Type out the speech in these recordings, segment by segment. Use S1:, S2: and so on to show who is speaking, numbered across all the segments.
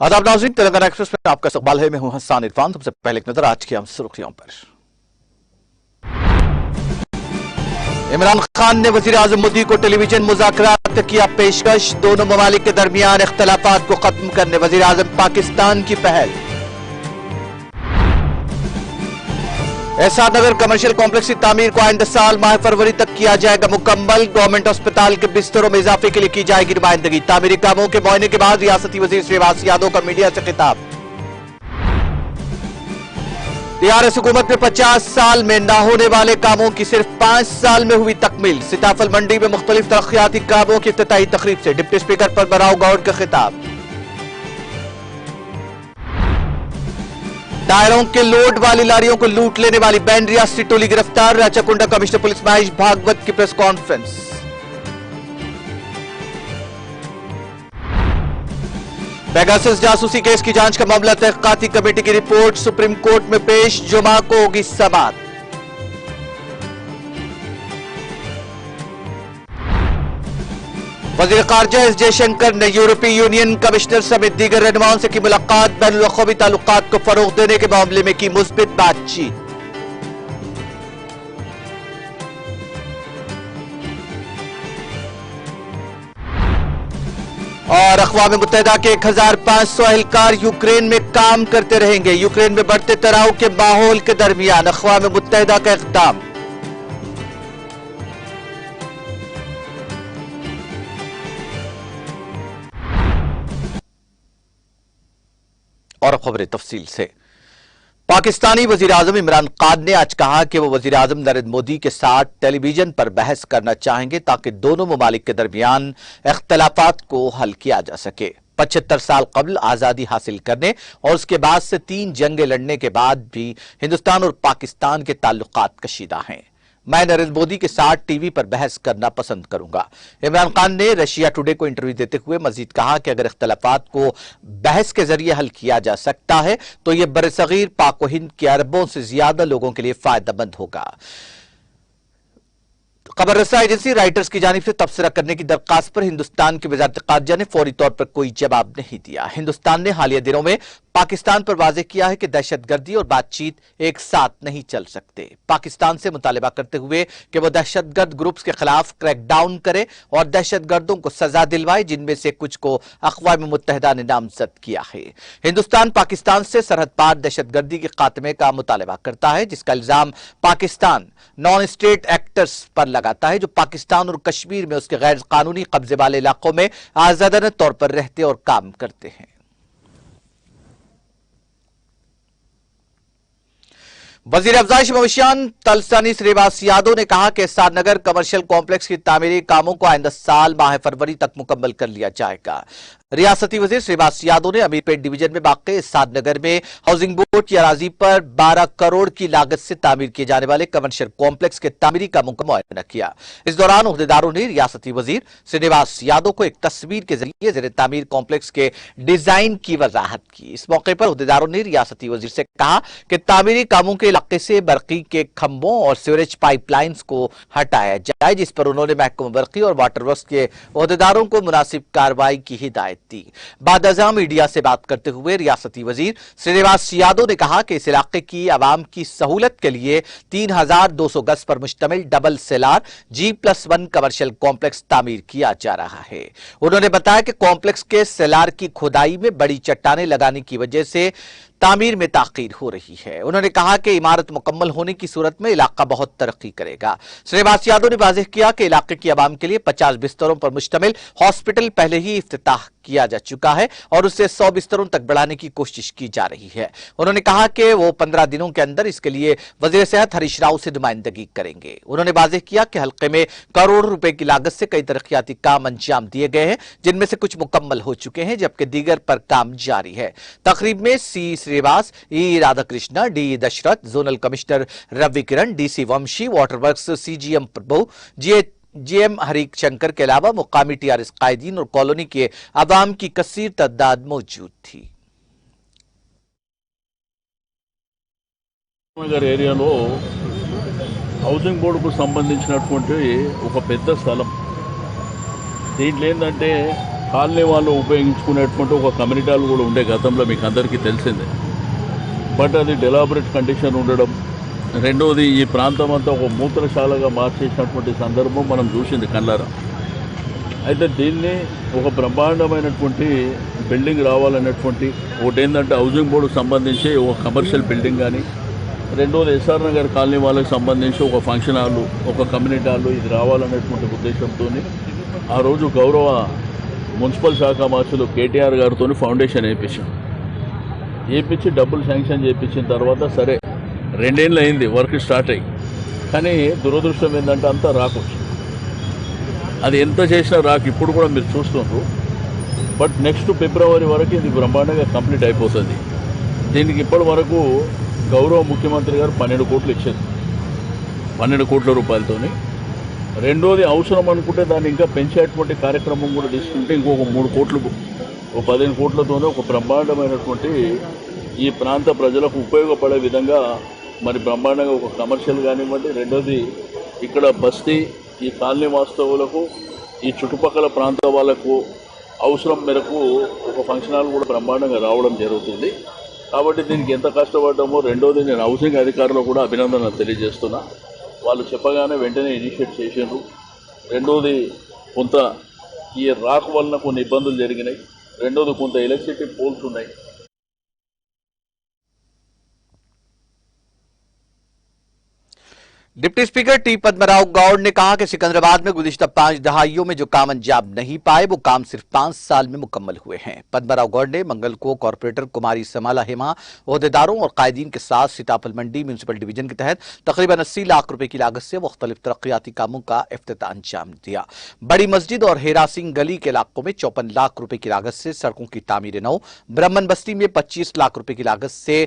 S1: आदाब नाज़रीन, तेलंगाना एक्सप्रेस में आपका इस्तकबाल है। मैं हूं हसन इरफान। सबसे पहले एक नजर आज की हम सुर्खियों पर। इमरान खान ने वजीर आजम मोदी को टेलीविजन मुज़ाकरात किया पेशकश। दोनों ममालिक के दरमियान इख्तलाफात को खत्म करने वजीर आजम पाकिस्तान की पहल। एहसान नगर कमर्शियल कॉम्प्लेक्स की तामीर को आइंदा साल माह फरवरी तक किया जाएगा मुकम्मल। गवर्नमेंट अस्पताल के बिस्तरों में इजाफे के लिए की जाएगी नुमाइंदगी। तामीरी कामों के मुआयने के बाद रियासती वजीर श्रीनिवास यादव का मीडिया से खिताब। टीआरएस हुकूमत में 50 साल में न होने वाले कामों की सिर्फ 5 साल में हुई तकमील। सीताफल मंडी में मुख्तलिफ तरक्याती कामों की इफ्तिताही तकरीब से डिप्टी स्पीकर पर बराव गौड़ का खिताब। टायरों के लोड वाली लारियों को लूट लेने वाली बैंड रियासती टोली गिरफ्तार। राचाकुंडा कमिश्नर पुलिस महेश भागवत की प्रेस कॉन्फ्रेंस। पेगासस जासूसी केस की जांच का मामला तहकीकाती कमेटी की रिपोर्ट सुप्रीम कोर्ट में पेश। जुमा को होगी समाअत। वजीर खारजा एस जयशंकर ने यूरोपीय यूनियन कमिश्नर समेत दीगर रहनुमाओं से की मुलाकात। बैनुल-अक़वामी ताल्लुकात को फरोग देने के मामले में की मुस्बित बातचीत। और अक़वाम मुत्तहिदा के 1500 एहलकार यूक्रेन में काम करते रहेंगे। यूक्रेन में बढ़ते तनाव के माहौल के दरमियान अक़वाम मुत्तहिदा का इक़दाम। और खबरें तफसील से। पाकिस्तानी वजीर आजम इमरान खान ने आज कहा कि वो वजीर आजम नरेंद्र मोदी के साथ टेलीविजन पर बहस करना चाहेंगे ताकि दोनों ममालिक के दरमियान इख्तलाफात को हल किया जा सके। 75 साल कबल आजादी हासिल करने और उसके बाद से 3 जंगें लड़ने के बाद भी हिंदुस्तान और पाकिस्तान के ताल्लुकात कशीदा हैं। मैं नरेंद्र मोदी के साथ टीवी पर बहस करना पसंद करूंगा। इमरान खान ने रशिया टुडे को इंटरव्यू देते हुए मजीद कहा कि अगर इख्तलाफात को बहस के जरिए हल किया जा सकता है तो यह बरसगीर पाक व हिंद के अरबों से ज्यादा लोगों के लिए फायदेमंद होगा। खबर रसा एजेंसी राइटर्स की जानिब से तबसरा करने की दरखास्त पर हिंदुस्तान की वजारत खारजा ने फौरी तौर पर कोई जवाब नहीं दिया। हिंदुस्तान ने हालिया दिनों में पाकिस्तान पर वाज़ेह किया है कि दहशतगर्दी और बातचीत एक साथ नहीं चल सकते। पाकिस्तान से मुतालिबा करते हुए कि वह दहशतगर्द ग्रुप्स के खिलाफ क्रैकडाउन करे और दहशतगर्दों को सजा दिलवाए, जिनमें से कुछ को अक़वाम मुत्तहिदा ने नामजद किया है। हिंदुस्तान पाकिस्तान से सरहद पार दहशतगर्दी के खात्मे का मुतालिबा करता है, जिसका इल्जाम पाकिस्तान नॉन स्टेट एक्टर्स पर लगाता है जो पाकिस्तान और कश्मीर में उसके गैर कानूनी कब्जे वाले इलाकों में आजादाना तौर पर रहते और काम करते हैं। वजीर अफजाइश मवेशियान तलसानी श्रीनिवास यादव ने कहा कि एहसान नगर कमर्शियल कॉम्प्लेक्स की तामीरी कामों को आइंदा साल माह फरवरी तक मुकम्मल कर लिया जाएगा। रियासती वजीर श्रीनिवास यादव ने अमीरपेट डिवीजन में वाक़ एहसान नगर में हाउसिंग बोर्ड की अराजी पर 12 करोड़ की लागत से तामीर किए जाने वाले कमर्शियल कॉम्प्लेक्स के तामीरी कामों का मुआयना किया। इस दौरान ओहदेदारों ने रियासती वजीर श्रीनिवास यादव को एक तस्वीर के जरिए ज़ेर तामीर कॉम्प्लेक्स के डिजाइन की वजाहत की। इस मौके पर ओहदेदारों ने रियासती वजीर से कहा कि तामीरी कामों के इलाके से बरकी के खंभों और सीवरेज पाइपलाइंस को हटाया जाए, जिस पर उन्होंने महकमा बरकी और वाटर वर्क्स के ओहदेदारों को मुनासिब कार्रवाई की हिदायत दी। बाद अज़ां मीडिया से बात करते हुए रियासती वजीर श्रीनिवास यादव ने कहा कि इस इलाके की आवाम की सहूलत के लिए 3200 गज पर मुश्तमिल double seller G+1 commercial complex तामीर किया जा रहा है। उन्होंने बताया कि कॉम्प्लेक्स के सेलार की खुदाई में बड़ी चट्टानें लगाने की वजह से तामीर में ताखीर हो रही है। उन्होंने कहा कि इमारत मुकम्मल होने की सूरत में इलाका बहुत तरक्की करेगा। श्रीनिवास यादव ने वाज़ेह किया कि इलाके की आवाम के लिए 50 बिस्तरों पर मुश्तमिल हॉस्पिटल पहले ही इफ्तिताह किया जा चुका है और उसे 100 बिस्तरों तक बढ़ाने की कोशिश की जा रही है। उन्होंने कहा कि वो 15 दिनों के अंदर इसके लिए वज़ीर सेहत हरीश राव से नुमाइंदगी करेंगे। उन्होंने वाज़ेह किया कि हल्के में करोड़ों रुपए की लागत से कई तरक्याती काम अंजाम दिए गए हैं, जिनमें से कुछ मुकम्मल हो चुके हैं जबकि दीगर पर काम जारी है। तकरीब में C Srinivas, E Radhakrishna, D Dasharath, zonal commissioner Ravi Kiran, DC Vamshi, water works CGM Prabhu, GM हरीक शंकर के अलावा मुकामी TRS कायदीन और कॉलोनी के अवाम की कसीर तादाद मौजूद थी।
S2: नगर ఏరియాలో హౌసింగ్ బోర్డుకు సంబంధించినటువంటి ఒక పెద్ద స్థలం. దీంట్లో ఏంటంటే కాలనీ వాళ్ళు ఉపయోగించుకునేటువంటి ఒక కమ్యూనిటీ హాల్ కూడా ఉండే గతంలో మీకు అందరికీ తెలిసిందే. బట్ అది డెలాబరేట్ కండిషన్ ఉండడం, రెండోది ఈ ప్రాంతం అంతా ఒక మూత్రశాలగా మార్చేసినటువంటి సందర్భం మనం చూసింది కళ్ళారా. అయితే దీన్ని ఒక బ్రహ్మాండమైనటువంటి బిల్డింగ్ రావాలనేటువంటి ఒకటి ఏంటంటే హౌసింగ్ బోర్డుకు సంబంధించి ఒక కమర్షియల్ బిల్డింగ్ కానీ, రెండోది ఎస్ఆర్ నగర్ కాలనీ వాళ్ళకి సంబంధించి ఒక ఫంక్షన్ హాల్, ఒక కమ్యూనిటీ హాల్ ఇది రావాలనేటువంటి ఉద్దేశంతో ఆ రోజు గౌరవ మున్సిపల్ శాఖ మంత్రులు కేటీఆర్ గారితో ఫౌండేషన్ వేయించి డబ్బులు శాంక్షన్ చేయించిన తర్వాత సరే 2 ఏళ్ళు అయింది వర్క్ స్టార్ట్ అయ్యి. కానీ దురదృష్టం ఏంటంటే అంతా రాకొచ్చు, అది ఎంత చేసినా రాకు. ఇప్పుడు కూడా మీరు చూస్తున్నారు. బట్ నెక్స్ట్ ఫిబ్రవరి వరకు ఇది బ్రహ్మాండంగా కంప్లీట్ అయిపోతుంది. దీనికి ఇప్పటి వరకు గౌరవ ముఖ్యమంత్రి గారు 12 కోట్లు ఇచ్చారు, 12 కోట్ల రూపాయలతోని. రెండోది అవసరం అనుకుంటే దాన్ని ఇంకా పెంచేటువంటి కార్యక్రమం కూడా తీసుకుంటే ఇంకొక 3 కోట్లు, ఒక 15 కోట్లతోనే ఒక బ్రహ్మాండమైనటువంటి ఈ ప్రాంత ప్రజలకు ఉపయోగపడే విధంగా మరి బ్రహ్మాండంగా ఒక కమర్షియల్ కానివ్వండి, రెండోది ఇక్కడ బస్తీ ఈ కాలనీ వాస్తవులకు ఈ చుట్టుపక్కల ప్రాంత వాళ్ళకు అవసరం మేరకు ఒక ఫంక్షన్ హాల్ కూడా బ్రహ్మాండంగా రావడం జరుగుతుంది. కాబట్టి దీనికి ఎంత కష్టపడ్డామో, రెండోది నేను హౌసింగ్ అధికారులకు కూడా అభినందనలు తెలియజేస్తున్నా. వాళ్ళు చెప్పగానే వెంటనే ఇనిషియేట్ చేసిండ్రు. రెండోది కొంత ఈ రాక్ వలన కొన్ని ఇబ్బందులు జరిగినాయి, రెండోది కొంత ఎలక్ట్రిసిటీ పోల్స్ ఉన్నాయి.
S1: डिप्टी स्पीकर टी पद्मराव गौड़ ने कहा कि सिकंदराबाद में गुज़िश्ता 5 दहाइयों में जो काम अंजाम नहीं पाए वो काम सिर्फ 5 साल में मुकम्मल हुए हैं। पद्मराव गौड़ ने मंगल को कॉरपोरेटर कुमारी समाला हेमा, ओहदेदारों और कायदीन के साथ सीताफल मंडी म्यूनिसिपल डिवीजन के तहत तकरीबन 80 लाख रुपए की लागत से मुख्तलिफ तरक्याती कामों का इफ्तिताह अंजाम दिया। बड़ी मस्जिद और हेरा सिंह गली के इलाकों में 54 लाख रुपए की लागत से सड़कों की तामीर नौ, ब्राह्मण बस्ती में 25 लाख रुपए की लागत से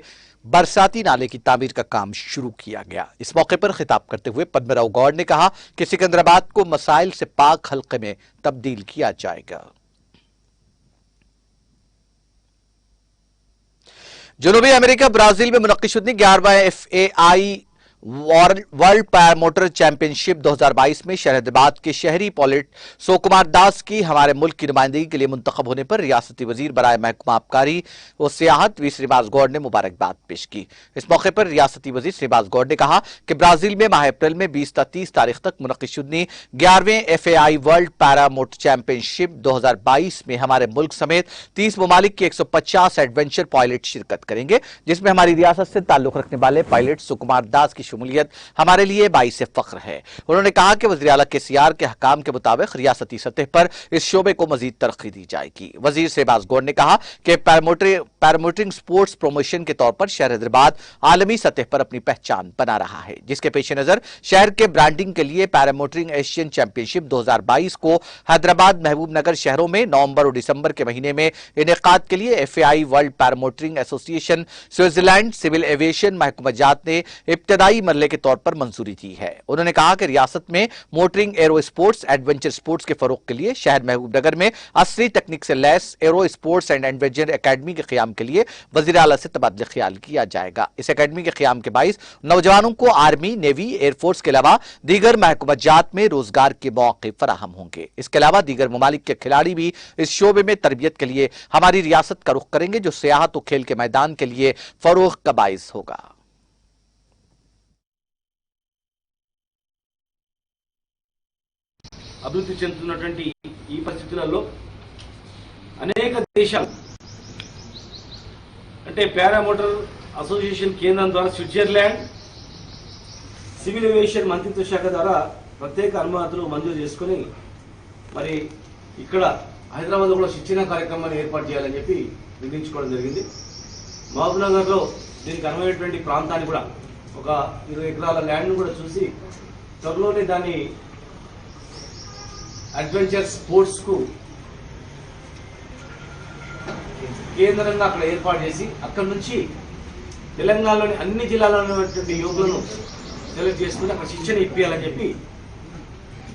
S1: बरसाती नाले की तामीर का काम शुरू किया गया। इस मौके पर खिताब करते हुए पद्मराव गौड़ ने कहा कि सिकंदराबाद को मसाइल से पाक हल्के में तब्दील किया जाएगा। जनूबी अमेरिका ब्राजील में मुनक्किद शुदा 11वां FAI वर्ल्ड पैरामोटर चैंपियनशिप 2022 में शहरयाबाद के शहरी पॉलिट सुकुमार दास की हमारे मुल्क की नुमाइंदगी के लिए मुंतखब होने पर रियासती वजीर बराए महकमा आबकारी व सियाहत वी श्रीबाज गौड़ ने मुबारकबाद पेश की। इस मौके पर रियासती वजीर श्रीबाज गौड़ ने कहा कि ब्राजील में माह अप्रैल में 20 से 30 तारीख तक मुनक्किद शुदा 11वें FAI वर्ल्ड पैरामोटर चैंपियनशिप 2022 में हमारे मुल्क समेत 30 ममालिक के 150 एडवेंचर पायलट शिरकत करेंगे, जिसमें हमारी रियासत से ताल्लुक रखने वाले पायलट सुकुमार दास की शमूलियत हमारे लिए बाइस फख्र है। उन्होंने कहा कि वज़ीर आला KCR के हकाम के मुताबिक रियासती सतह पर इस शोबे को मजीद तरक्की दी जाएगी। वजीर शहबाज गौड़ ने कहा कि पैरामोटरिंग स्पोर्ट्स प्रमोशन के तौर पर शहर हैदराबाद आलमी सतह पर अपनी पहचान बना रहा है, जिसके पेश नजर शहर के ब्रांडिंग के लिए पैरामोटरिंग एशियन चैंपियनशिप 2022 को हैदराबाद महबूब नगर शहरों में नवंबर और दिसंबर के महीने में इनेकाद के लिए FAI world paramotoring association Switzerland civil aviation महकूमजात ने इब्तदाई मरहले के तौर पर मंजूरी दी है। उन्होंने कहा कि रियासत में motoring aero sports adventure sports के फरोग के लिए शहर महबूब नगर में असली तकनीक से लैस aero sports and adventure academy के क़याम के लिए वज़ीर आला से तबादला ख्याल किया जाएगा। इस एकेडमी के क़याम के बाइस नौजवानों को आर्मी, नेवी, एयरफोर्स के अलावा दीगर महकूमजात में रोजगार के मौके फराहम होंगे। इसके अलावा दीगर ममालिक के खिलाड़ी भी इस शोबे में तरबियत के लिए हमारी रियासत का रुख करेंगे, जो सियाहत और खेल के मैदान के लिए फरोग का बाइस होगा।
S3: అభివృద్ధి చెందుతున్నటువంటి ఈ పరిస్థితులలో అనేక దేశాలు అంటే పారామోటర్ అసోసియేషన్ కేంద్రం ద్వారా స్విట్జర్లాండ్ సివిల్ ఏవియేషన్ మంత్రిత్వ శాఖ ద్వారా ప్రత్యేక అనుమతులు మంజూరు చేసుకొని మరి ఇక్కడ హైదరాబాద్ కూడా శిక్షణ కార్యక్రమాన్ని ఏర్పాటు చేయాలని చెప్పి నిర్ణయించుకోవడం జరిగింది। మహబూబ్ నగర్లో దీనికి అనువైనటువంటి ప్రాంతాన్ని కూడా ఒక 20 ఎకరాల ల్యాండ్ను కూడా చూసి త్వరలోనే దాన్ని అడ్వెంచర్ స్పోర్ట్స్ కు కేంద్రంగా అక్కడ ఏర్పాటు చేసి అక్కడి నుంచి తెలంగాణలోని అన్ని జిల్లాలలో ఉన్నటువంటి యువకులను సెలెక్ట్ చేసుకుని అక్కడ శిక్షణ ఇప్పించాలని చెప్పి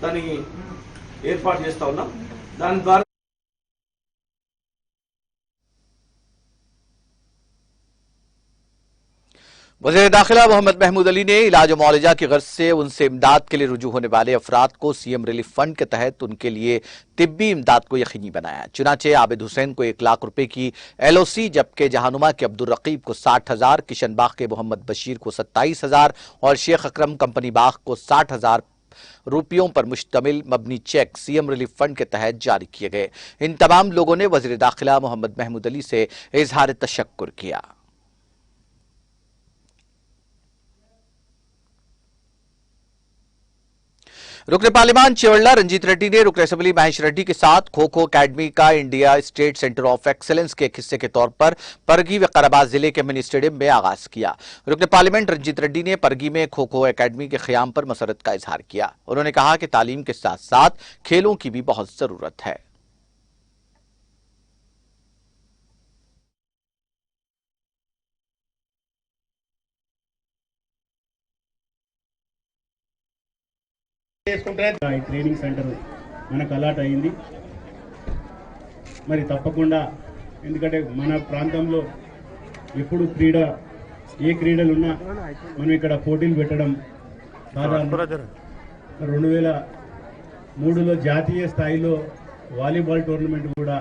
S3: దానికి ఏర్పాటు చేస్తా ఉన్నాం। దాని ద్వారా
S1: वज़ीर दाखिला मोहम्मद महमूद अली ने इलाज मुआलजा की गर्ज से उनसे इमदाद के लिए रुजू होने वाले अफराद को सीएम रिलीफ फंड के तहत उनके लिए तिब्बी इमदाद को यकीनी बनाया। चुनाचे आबिद हुसैन को 1 लाख रुपए की LOC, जबकि जहानुमा के अब्दुल रकीब को 60,000, किशन बाग के मोहम्मद बशीर को 27,000 और शेख अकरम कंपनी बाग को 60,000 रुपयों पर मुश्तमिल मबनी चेक सीएम रिलीफ फंड के तहत जारी किए गए। इन तमाम लोगों ने वज़ीर दाखिला मोहम्मद महमूद अली से इजहार तशक्कुर किया। रुकन पार्लिमान चेवल्ला रंजीत रेड्डी ने रुकन असेंबली महेश रेड्डी के साथ खो खो अकेडमी का India state centre of excellence के एक हिस्से के तौर पर परगी विकाराबाद जिले के मिनी स्टेडियम में आगाज किया। रुकन पार्लियामेंट रंजीत रेड्डी ने परगी में खो खो अकेडमी के क़याम पर मसरत का इजहार किया। उन्होंने कहा कि तालीम के साथ साथ खेलों की भी बहुत जरूरत है।
S4: ఈ ట్రైనింగ్ సెంటర్ మనకు అలాట్ అయింది. మరి తప్పకుండా ఎందుకంటే మన ప్రాంతంలో ఎప్పుడు ఏ క్రీడలు ఉన్నా మనం ఇక్కడ పోటీలు పెట్టడం సాధారణ. 2003లో జాతీయ స్థాయిలో వాలీబాల్ టోర్నమెంట్ కూడా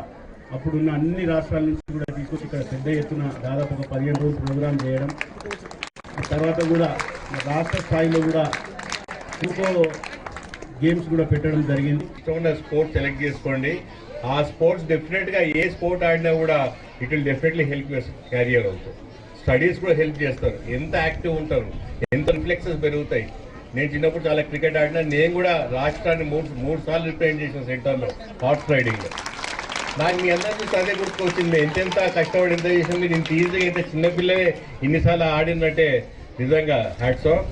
S4: అప్పుడున్న అన్ని రాష్ట్రాల నుంచి కూడా తీసుకొచ్చి ఇక్కడ పెద్ద ఎత్తున దాదాపు ఒక 15 రోజులు ప్రోగ్రాం చేయడం. తర్వాత కూడా రాష్ట్ర స్థాయిలో కూడా ఖోఖో గేమ్స్ కూడా పెట్టడం జరిగింది.
S5: స్పోర్ట్స్ సెలెక్ట్ చేసుకోండి. ఆ స్పోర్ట్స్ డెఫినెట్గా ఏ స్పోర్ట్ ఆడినా కూడా it will definitely help carrier అవుతుంది. స్టడీస్ కూడా హెల్ప్ చేస్తారు. ఎంత యాక్టివ్ ఉంటారు, ఎంత రిఫ్లెక్సెస్ పెరుగుతాయి. నేను చిన్నప్పుడు చాలా క్రికెట్ ఆడినా. నేను కూడా రాష్ట్రాన్ని మూడు సార్లు రిప్రజెంట్ చేసిన సెంటర్లో హార్స్ రైడింగ్లో. నాకు మీ అందరూ చూస్తే అదే గుర్తుకొచ్చింది. ఎంతెంత కష్టపడి ఎంత చేసింది. నేను ఈజీగా అయితే చిన్నపిల్లలే ఇన్నిసార్లు ఆడిందంటే నిజంగా హ్యాట్స్ ఆఫ్.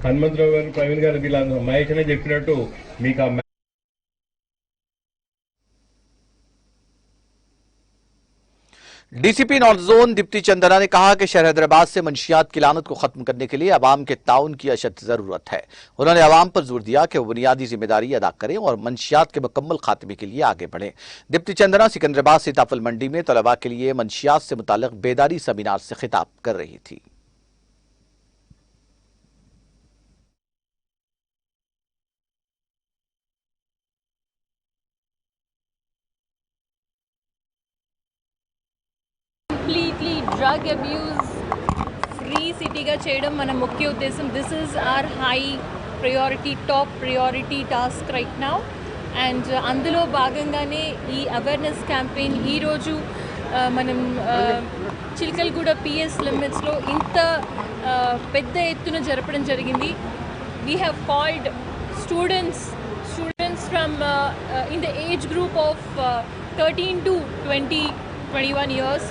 S5: హనుమంతరావు గారు, ప్రవీణ్ గారు, వీళ్ళందరూ మహేష్ అనే చెప్పినట్టు మీకు ఆ
S1: DCP north zone Deepti Chandana ने कहा कि शहर हैदराबाद से मंशियात की लानत को खत्म करने के लिए अवाम के ताउन की अशद जरूरत है। उन्होंने अवाम पर जोर दिया कि वो बुनियादी जिम्मेदारी अदा करें और मंशियात के मुकम्मल खात्मे के लिए आगे बढ़ें। दीप्ति चंदना सिकंदराबाद सीताफल मंडी में तलबा के लिए मंशियात से मुताल्लिक बेदारी सेमिनार से खिताब कर रही थी।
S6: కంప్లీట్లీ డ్రగ్ అబ్యూస్ ఫ్రీ సిటీగా చేయడం మన ముఖ్య ఉద్దేశం. This is our high priority, top priority task right now. And అందులో భాగంగానే ఈ అవేర్నెస్ క్యాంపెయిన్ ఈరోజు మనం చిలకలగూడ PS లిమిట్స్లో ఇంత పెద్ద ఎత్తున జరపడం జరిగింది. We have called students from in the age group of 13 to 21 years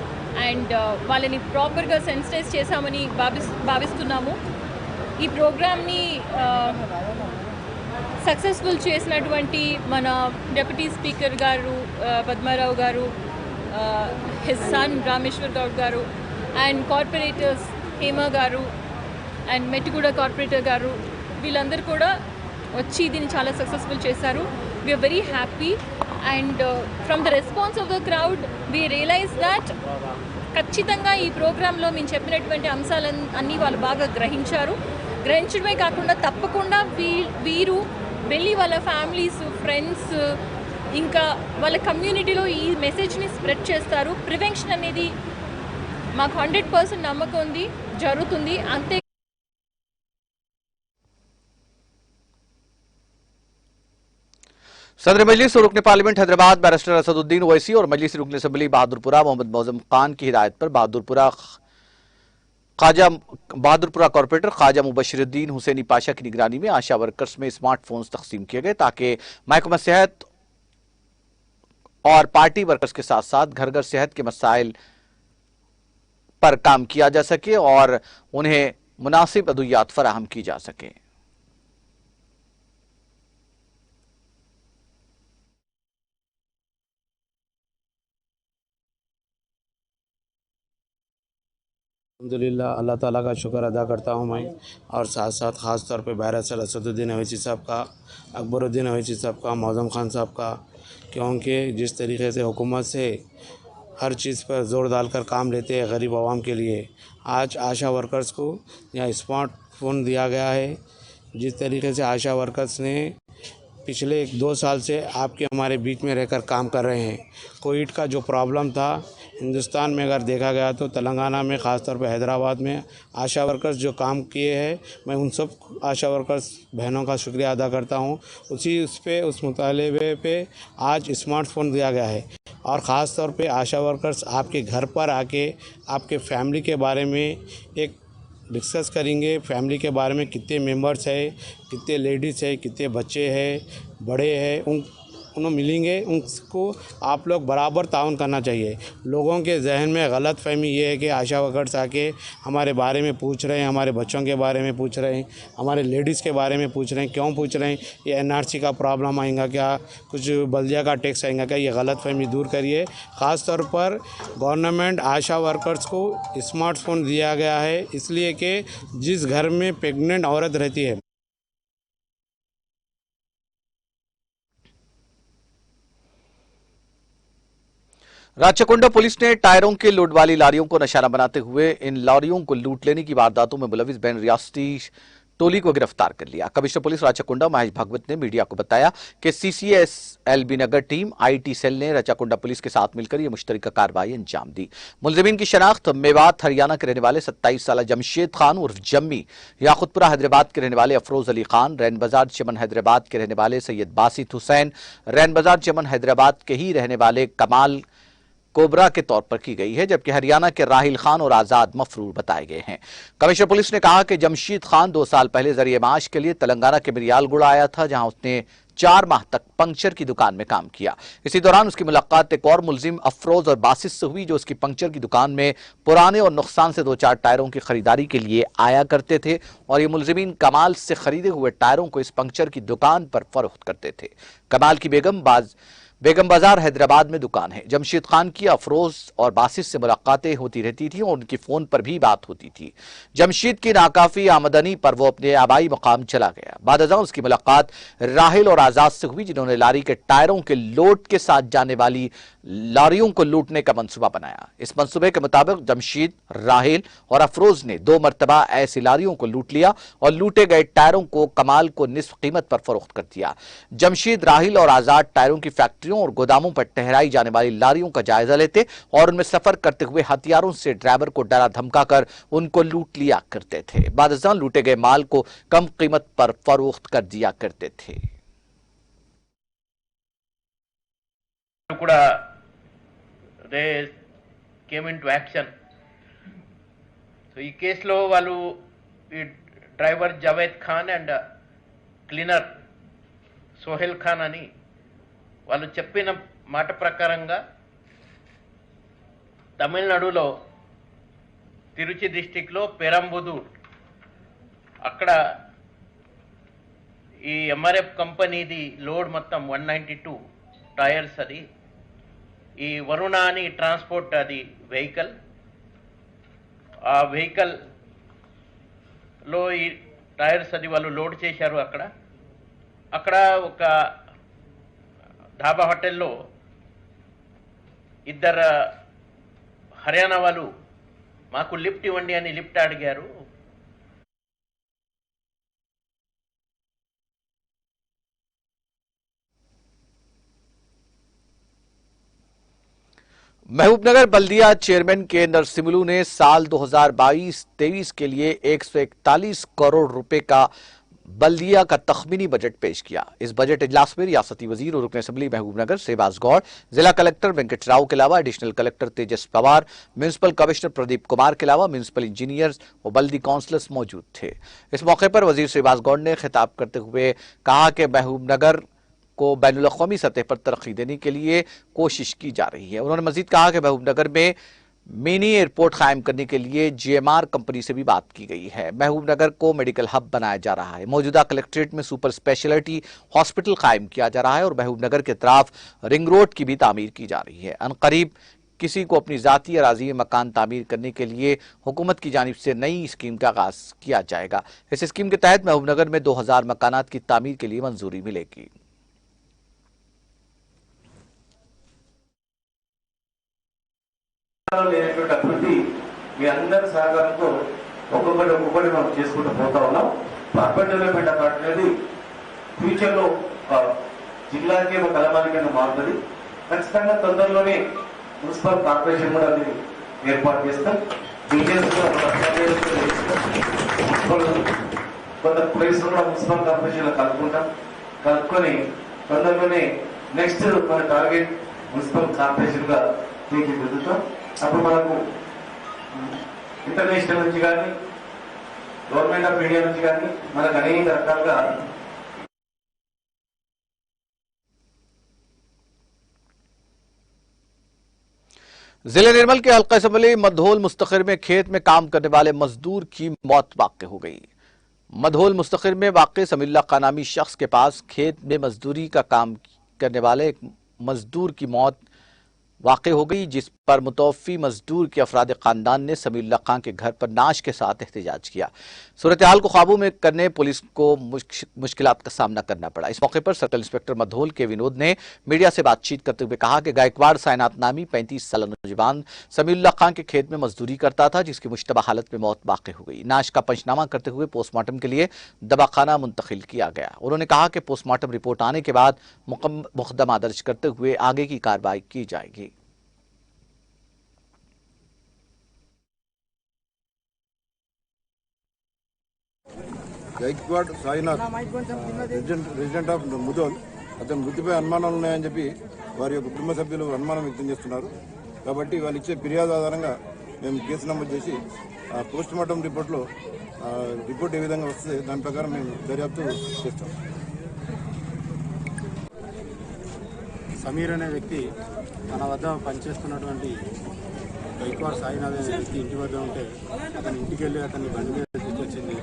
S6: and వాళ్ళని ప్రాపర్గా సెన్సిటైజ్ చేశామని భావిస్తున్నాము. ఈ ప్రోగ్రామ్ని సక్సెస్ఫుల్ చేసినటువంటి మన డిప్యూటీ స్పీకర్ గారు పద్మారావు గారు, హిస్ సన్ రామేశ్వర్ గౌడ్ గారు, అండ్ కార్పొరేటర్స్ హేమ గారు అండ్ మెట్టుగూడ కార్పొరేటర్ గారు, వీళ్ళందరూ కూడా వచ్చి దీన్ని చాలా సక్సెస్ఫుల్ చేశారు. We are very happy. And from the response of the crowd we realize that ఖచ్చితంగా ఈ ప్రోగ్రాంలో మేము చెప్పినటువంటి అంశాలన్నీ వాళ్ళు బాగా గ్రహించడమే కాకుండా తప్పకుండా వీరు వెళ్ళి వాళ్ళ ఫ్యామిలీస్, ఫ్రెండ్స్, ఇంకా వాళ్ళ కమ్యూనిటీలో ఈ మెసేజ్ని స్ప్రెడ్ చేస్తారు. ప్రివెన్షన్ అనేది మాకు 100% నమ్మకం ఉంది, జరుగుతుంది. అంతే
S1: सदर मजलिस और रुकन पार्लियामेंट हैदराबाद बैरिस्टर असदुद्दीन ओवैसी और मजलिस रुकन असेंबली बहादुरपुरा मोहम्मद मौजम खान की हिदायत पर बहादुरपुरा कॉर्पोरेटर ख्वाजा मुबशिरुद्दीन हुसैनी पाशा की निगरानी में आशा वर्कर्स में स्मार्टफोन्स तकसीम किए गए ताकि महकमा सेहत और पार्टी वर्कर्स के साथ साथ घर घर सेहत के मसाइल पर काम किया जा सके और उन्हें मुनासिब अद्वियात फराहम की जा सके।
S7: अल्हम्दुलिल्लाह, अल्लाह ताला का शुक्र अदा करता हूँ मैं, और साथ साथ ख़ास तौर पे बैरिस्टर असदुद्दीन ओवैसी साहब का, अकबरुद्दीन ओवैसी साहब का, मौजम खान साहब का, क्योंकि जिस तरीके से हुकूमत से हर चीज़ पर ज़ोर डालकर काम लेते हैं गरीब आवाम के लिए। आज आशा वर्कर्स को यहाँ स्मार्टफोन दिया गया है। जिस तरीके से आशा वर्कर्स ने पिछले 1-2 साल से आपके हमारे बीच में रहकर काम कर रहे हैं। कोविड का जो प्रॉब्लम था हिंदुस्तान में अगर देखा गया तो तेलंगाना में, ख़ासतौर पर हैदराबाद में आशा वर्कर्स जो काम किए हैं, मैं उन सब आशा वर्कर्स बहनों का शुक्रिया अदा करता हूं। उस मुतालबे पे आज स्मार्टफोन दिया गया है और ख़ास तौर पे आशा वर्कर्स आपके घर पर आके आपके फैमिली के बारे में एक डिस्कस करेंगे। फैमिली के बारे में कितने मेंबर्स है, कितने लेडीज़ है, कितने बच्चे हैं, बड़े हैं, उन्हें मिलेंगे। उनको आप लोग बराबर ताउन करना चाहिए। लोगों के जहन में गलत फहमी ये है कि आशा वर्कर्स आके हमारे बारे में पूछ रहे हैं, हमारे बच्चों के बारे में पूछ रहे हैं, हमारे लेडीज़ के बारे में पूछ रहे हैं। क्यों पूछ रहे हैं? ये एनआरसी का प्रॉब्लम आएगा क्या, कुछ बल्दिया का टैक्स आएगा क्या? ये गलत फहमी दूर करिए। ख़ास तौर पर गवर्नमेंट आशा वर्कर्स को स्मार्टफोन दिया गया है इसलिए कि जिस घर में प्रेग्नेंट औरत रहती है,
S1: राचकुंडा पुलिस ने टायरों के लोड वाली लारियों को निशाना बनाते हुए इन लॉरियों को लूट लेने की वारदातों में मुलविस बैन रियासती टोली को गिरफ्तार कर लिया। कमिश्नर पुलिस राचकुंडा महेश भागवत ने मीडिया को बताया कि CCS LB Nagar team IT cell ने राचकुंडा पुलिस के साथ मिलकर यह मुश्तरका कार्रवाई अंजाम दी। मुलजिमीन की शनाख्त मेवात हरियाणा के रहने वाले 27 साल जमशेद खान उर्फ जम्मी, याकुतपुरा हैदराबाद के रहने वाले अफरोज अली खान, रैन बाजार चमन हैदराबाद के रहने वाले सैयद बासित हुसैन, रैन बाजार चमन हैदराबाद के ही रहने वाले कमाल कोबरा के तौर पर की गई है, जबकि हरियाणा के राहिल खान और आजाद मफरूर बताए गए हैं। कमिश्नर पुलिस ने कहा कि जमशेद खान 2 साल पहले जरिए माश के लिए तेलंगाना के मिरियालगुड़ा आया था, जहां उसने 4 माह तक पंक्चर की दुकान में काम किया। इसी दौरान उसकी मुलाकात एक और मुलजिम अफरोज और बासित से हुई, जो उसकी पंक्चर की दुकान में पुराने और नुकसान से 2-4 टायरों की खरीदारी के लिए आया करते थे और ये मुलजिमीन कमाल से खरीदे हुए टायरों को इस पंक्चर की दुकान पर फरोख्त करते थे। कमाल की बेगम बाजार हैदराबाद में दुकान है। जमशेद खान की अफरोज और बासित से मुलाकातें होती रहती थी और उनकी फोन पर भी बात होती थी। जमशेद की नाकाफी आमदनी पर वो अपने आबाई मकाम चला गया। बाद अज़ां उसकी मुलाकात राहिल और आजाद से हुई, जिन्होंने लारी के टायरों के लोड के साथ जाने वाली लारियों को लूटने का मंसूबा बनाया। इस मंसूबे के मुताबिक जमशेद, राहिल और अफरोज ने 2 मरतबा ऐसी लारियों को लूट लिया और लूटे गए टायरों को कमाल को निस्फ कीमत पर फरोख्त कर दिया। जमशेद, राहिल और आजाद टायरों की फैक्ट्रियों और गोदामों पर ठहराई जाने वाली लारियों का जायजा लेते और उनमें सफर करते हुए हथियारों से ड्राइवर को डरा धमकाकर उनको लूट लिया करते थे। बाद अज़ां लूटे गए माल को कम कीमत पर फरोख्त कर दिया करते थे।
S8: they came into action. So ఈ కేసులో వాళ్ళు ఈ driver Javed Khan and cleaner Sohail Khan అని వాళ్ళు చెప్పిన మాట ప్రకారంగా తమిళనాడులో తిరుచి డిస్టిక్లో పెరంబుదూర్ అక్కడ ఈ ఎంఆర్ఎఫ్ కంపెనీది లోడ్ మొత్తం 192 టైర్స్, అది ఈ వరుణ అని ట్రాన్స్పోర్ట్ అది వెహికల్, ఆ వెహికల్లో ఈ టైర్స్ అది వాళ్ళు లోడ్ చేశారు. అక్కడ ఒక ధాబా హోటల్లో 2 హర్యానా వాళ్ళు మాకు లిఫ్ట్ ఇవ్వండి అని లిఫ్ట్ అడిగారు.
S1: महबूबनगर बल्दिया चेयरमैन के नरसिमलू ने साल 2022-23 के लिए 141 करोड़ रुपए का बल्दिया का तखमीनी बजट पेश किया। इस बजट इजलास में रियासती वजीर और रुकन असम्बली महबूबनगर श्रीवास गौड़, जिला कलेक्टर वेंकट राव के अलावा एडिशनल कलेक्टर तेजस पवार, म्यूनिसिपल कमिश्नर प्रदीप कुमार के अलावा म्यूनिसिपल इंजीनियर्स और बल्दी काउंसलर्स मौजूद थे। इस मौके पर वजीर श्रीवास गौड़ ने खिताब करते हुए कहा कि महबूबनगर को बैनुल-अक़वामी सतह पर तरक्की देने के लिए कोशिश की जा रही है। उन्होंने मजीद कहा कि महबूबनगर में मिनी एयरपोर्ट कायम करने के लिए जीएमआर कंपनी से भी बात की गई है। महबूबनगर को मेडिकल हब बनाया जा रहा है। मौजूदा कलेक्ट्रेट में सुपर स्पेशलिटी हॉस्पिटल कायम किया जा रहा है और महबूबनगर के तरफ रिंग रोड की भी तामीर की जा रही है। अनकरीब किसी को अपनी जाती अराजी में मकान तामीर करने के लिए हुकूमत की जानिब से नई स्कीम का आगाज किया जाएगा। इस स्कीम के तहत महबूबनगर में 2000 मकानात की तामीर के लिए मंजूरी मिलेगी।
S3: లేనటువంటి అభివృద్ధి మీ అందరి సహకారంతో ఒక్కొక్కటి మనం చేసుకుంటూ పోతా ఉన్నాం. అర్బన్ డెవలప్మెంట్ అథారిటీ అనేది ఫ్యూచర్లో జిల్లాకి ఒక కలమానికంగా మారుతుంది. ఖచ్చితంగా తొందరలోనే మున్సిపల్ కార్పొరేషన్ కూడా అది ఏర్పాటు చేస్తాం. కొంత ప్లేస్ కూడా మున్సిపల్ కార్పొరేషన్ కలుపుకొని తొందరలోనే నెక్స్ట్ మన టార్గెట్ మున్సిపల్ కార్పొరేషన్ గా తీర్చిదిద్దుతాం. అప్పుడు మనకు ఇంటర్నేషనల్ నుంచి కానీ గవర్నమెంట్ ఆఫ్ ఇండియా నుంచి కానీ మనకు అనేక రకాలుగా
S1: जिले निर्मल के हल्का असम्बली मधोल मुस्तखिर में खेत में काम करने वाले मजदूर की मौत वाक़ हो गई। मधोल मुस्तखिर में वाक़ समीउल्लाह खान नामी शख्स के पास खेत में मजदूरी का काम करने वाले एक मजदूर की मौत वाक़ हो गई, जिस पर मुतवफ़ी मजदूर के अफराद ख़ानदान ने समीउल्लाह खान के घर पर नाश के साथ एहतजाज किया। सूरत हाल को काबू में करने पुलिस को मुश्किलात का सामना करना पड़ा। इस मौके पर सर्कल इंस्पेक्टर मधोल के विनोद ने मीडिया से बातचीत करते हुए कहा कि गायकवाड़ साइनात नामी 35 साल नौजवान समीउल्लाह खान के खेत में मजदूरी करता था, जिसकी मुश्तबा हालत में मौत वाक़ हो गई। नाश का पंचनामा करते हुए पोस्टमार्टम के लिए दवाखाना मुंतकिल किया गया। उन्होंने कहा कि पोस्टमार्टम रिपोर्ट आने के बाद मुकदमा दर्ज करते हुए आगे की कार्रवाई की जाएगी।
S9: గైక్వాడ్ సాయినాథ్ రెసిడెంట్ ఆఫ్ ముదోల్ అతని మృతిపై అనుమానాలు ఉన్నాయని చెప్పి వారి యొక్క కుటుంబ సభ్యులు అనుమానం వ్యక్తం చేస్తున్నారు. కాబట్టి వాళ్ళు ఇచ్చే ఫిర్యాదు ఆధారంగా మేము కేసు నమోదు చేసి పోస్ట్ మార్టం రిపోర్ట్లో రిపోర్ట్ ఏ విధంగా వస్తే దాని ప్రకారం మేము దర్యాప్తు చేస్తాం.
S7: సమీర్ అనే వ్యక్తి మన వద్ద పనిచేస్తున్నటువంటి గైక్వాడ్ సాయినాథ్ అనే వ్యక్తి ఇంటి వద్ద ఉంటే అతని ఇంటికి వెళ్ళి అతన్ని బండి మీద తీసుకొచ్చింది.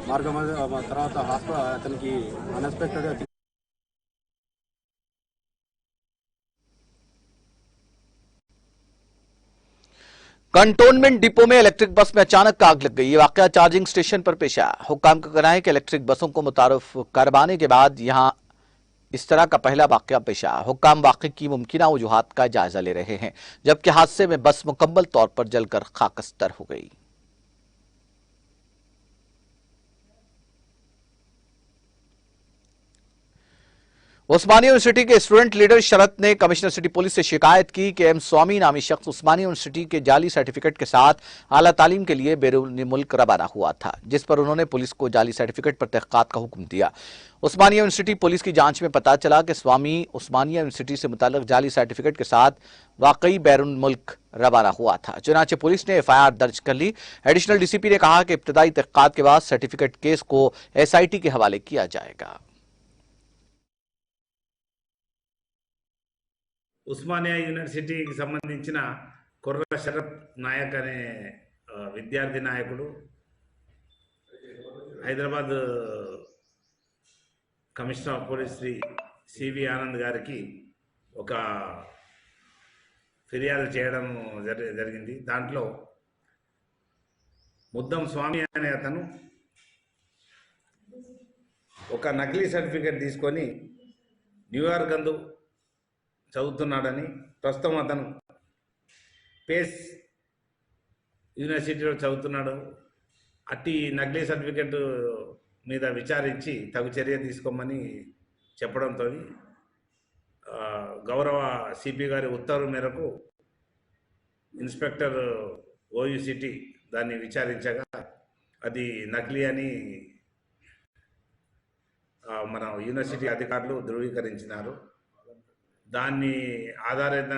S7: మార్గం తర్వాత అతనికి అన్ఎక్స్పెక్టెడ్గా
S1: कंटोनमेंट डिपो में इलेक्ट्रिक बस में अचानक आग लग गई। ये वाकया चार्जिंग स्टेशन पर पेश आया। हुक्काम का कहना है कि इलेक्ट्रिक बसों को मुतारफ करवाने के बाद यहां इस तरह का पहला वाकया पेश आया। हुक्काम वाकये की मुमकिना वजूहात का जायजा ले रहे हैं, जबकि हादसे में बस मुकम्मल तौर पर जलकर खाकस्तर हो गई। उस्मानिया यूनिवर्सिटी के स्टूडेंट लीडर शरत ने कमिश्नर सिटी पुलिस से शिकायत की कि एम स्वामी नामी शख्स उस्मानिया यूनिवर्सिटी के जाली सर्टिफिकेट के साथ आला तालीम के लिए बैरून मुल्क रवाना हुआ था, जिस पर उन्होंने पुलिस को जाली सर्टिफिकेट पर तहकीकात का हुक्म दिया। उस्मानिया यूनिवर्सिटी पुलिस की जांच में पता चला कि स्वामी उस्मानिया यूनिवर्सिटी से मुताल्लिक जाली सर्टिफिकेट के साथ वाकई बैरून मुल्क रवाना हुआ था। चुनांचे पुलिस ने FIR दर्ज कर ली। एडिशनल DCP ने कहा कि इब्तदाई तहकीकात के बाद सर्टिफिकेट केस को SIT के हवाले किया जाएगा।
S10: ఉస్మానియా యూనివర్సిటీకి సంబంధించిన కుర్ర శరత్ నాయక్ అనే విద్యార్థి నాయకుడు Hyderabad commissioner of police Shri CV Anand గారికి ఒక ఫిర్యాదు చేయడం జరిగింది. దాంట్లో ముద్దం స్వామి అనే అతను ఒక నకిలీ సర్టిఫికేట్ తీసుకొని న్యూయార్క్ అందు చదువుతున్నాడని, ప్రస్తుతం అతను పేస్ యూనివర్సిటీలో చదువుతున్నాడు. అట్టి నకిలీ సర్టిఫికెట్ మీద విచారించి తగు చర్య తీసుకోమని చెప్పడంతో గౌరవ సిపి గారి ఉత్తర్వు మేరకు ఇన్స్పెక్టర్ OUCT దాన్ని విచారించగా అది నకిలీ అని మన యూనివర్సిటీ అధికారులు ధృవీకరించినారు. దాన్ని ఆధారంగా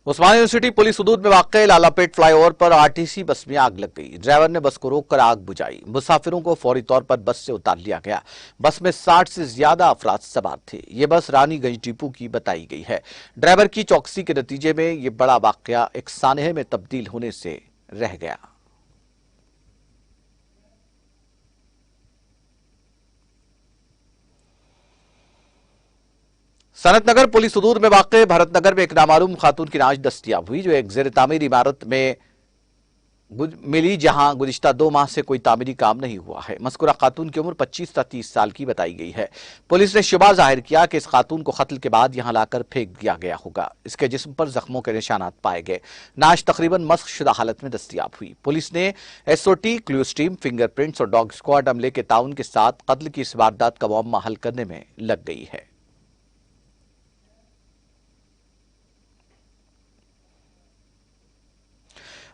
S1: उस्मानिया यूनिवर्सिटी पुलिस हदूद में वाक़ लालापेट फ्लाईओवर पर RTC बस में आग लग गई। ड्राइवर ने बस को रोककर आग बुझाई। मुसाफिरों को फौरी तौर पर बस से उतार लिया गया। बस में 60 से ज्यादा अफराद सवार थे। ये बस रानीगंज डिपो की बताई गई है। ड्राइवर की चौकसी के नतीजे में ये बड़ा वाक़या एक सानहे में तब्दील होने से रह गया। सनतनगर पुलिस हदूद में वाक़ भरतनगर में एक नामालूम खातून की लाश दस्तयाब हुई, जो एक ज़ेर तामीर इमारत में मिली, जहां गुज़िश्ता 2 माह से कोई तामीरी काम नहीं हुआ है। मज़कूरा खातून की उम्र 25 से 30 साल की बताई गई है। पुलिस ने शुबा जाहिर किया कि इस खातून को कत्ल के बाद यहां लाकर फेंक दिया गया होगा। इसके जिस्म पर जख्मों के निशानात पाए गए। नाश तकरीबन मस्ख शुदा हालत में दस्तयाब हुई। पुलिस ने SOT, क्लूज टीम, फिंगरप्रिंट्स और डॉग स्क्वाड अमले के ताउन के साथ कत्ल की इस वारदात का मुअम्मा हल करने में लग गई है।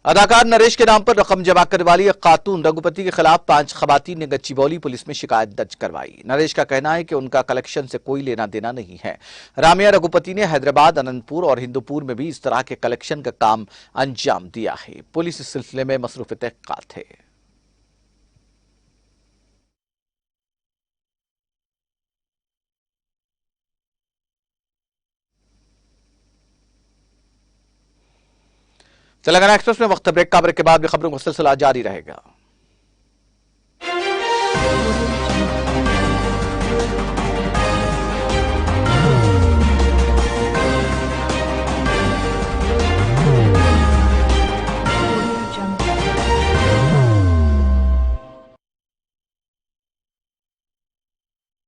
S1: अदाकार नरेश के नाम पर रकम जमा करने वाली एक खातून रघुपति के खिलाफ 5 खवातीन ने गच्चीबौली पुलिस में शिकायत दर्ज करवाई। नरेश का कहना है कि उनका कलेक्शन से कोई लेना देना नहीं है। रामिया रघुपति ने हैदराबाद, अनंतपुर और हिंदूपुर में भी इस तरह के कलेक्शन का काम अंजाम दिया है। पुलिस इस सिलसिले में मसरूफ तहकीकात है। तेलंगाना एक्सप्रेस में वक्त ब्रेक का, ब्रेक के बाद भी खबरों का सिलसिला जारी रहेगा।